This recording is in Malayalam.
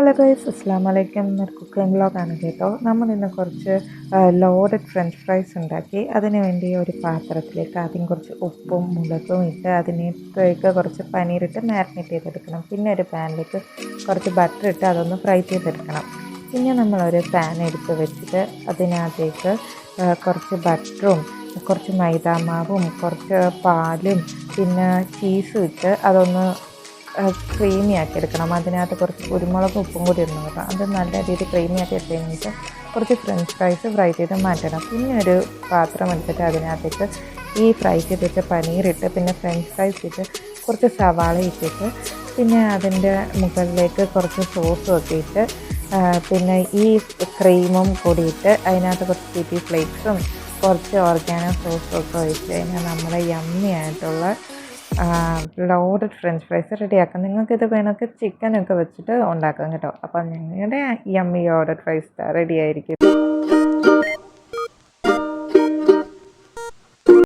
ഹലോ ഗൈസ്, അസ്സാം വലൈക്കും. ഒരു കുക്കിംഗ് വ്ളോഗാണ് കേട്ടോ. നമ്മളിന്ന് കുറച്ച് ലോഡഡ് ഫ്രഞ്ച് ഫ്രൈസ് ഉണ്ടാക്കി. അതിന് വേണ്ടി ഒരു പാത്രത്തിലേക്ക് ആദ്യം കുറച്ച് ഉപ്പും മുളകും ഇട്ട് അതിനകത്തേക്ക് കുറച്ച് പനീരിട്ട് മാരിനേറ്റ് ചെയ്തെടുക്കണം. പിന്നെ ഒരു പാനിലേക്ക് കുറച്ച് ബട്ടർ ഇട്ട് അതൊന്ന് ഫ്രൈ ചെയ്തെടുക്കണം. പിന്നെ നമ്മളൊരു പാൻ എടുത്ത് വെച്ചിട്ട് അതിനകത്തേക്ക് കുറച്ച് ബട്ടറും കുറച്ച് മൈദാമാവും കുറച്ച് പാലും പിന്നെ ചീസും ഇട്ട് അതൊന്ന് ക്രീമി ആക്കി എടുക്കണം. അതിനകത്ത് കുറച്ച് കുരുമുളകും ഉപ്പും കൂടി ഇടണം കേട്ടോ. അത് നല്ല രീതിയിൽ ക്രീമി ആക്കി എടുത്തതിന് ശേഷം കുറച്ച് ഫ്രഞ്ച് ഫ്രൈസ് ഫ്രൈ ചെയ്ത് മാറ്റണം. പിന്നെ ഒരു പാത്രം എടുത്തിട്ട് അതിനകത്തേക്ക് ഈ ഫ്രൈ ചെയ്ത് വെച്ച പനീറിട്ട് പിന്നെ ഫ്രഞ്ച് ഫ്രൈസ് ഇട്ട് കുറച്ച് സവാള ഇട്ടിട്ട് പിന്നെ അതിൻ്റെ മുകളിലേക്ക് കുറച്ച് സോസും ഒക്കെ ഇട്ട് പിന്നെ ഈ ക്രീമും കൂടിയിട്ട് അതിനകത്ത് കുറച്ച് ചില്ലി ഫ്ലേക്സും കുറച്ച് ഓർഗാനോ സോസും ഒക്കെ ഒഴിച്ച് കഴിഞ്ഞാൽ നമ്മുടെ യമ്മി ആയിട്ടുള്ള ലോഡഡ് ഫ്രഞ്ച് ഫ്രൈസ് റെഡിയാക്കാം. നിങ്ങൾക്കിത് വേണമെങ്കിൽ ചിക്കനൊക്കെ വെച്ചിട്ട് ഉണ്ടാക്കാം കേട്ടോ. അപ്പം ഞങ്ങളുടെ യമ്മി ലോഡഡ് ഫ്രൈസ് റെഡി ആയിരിക്കും.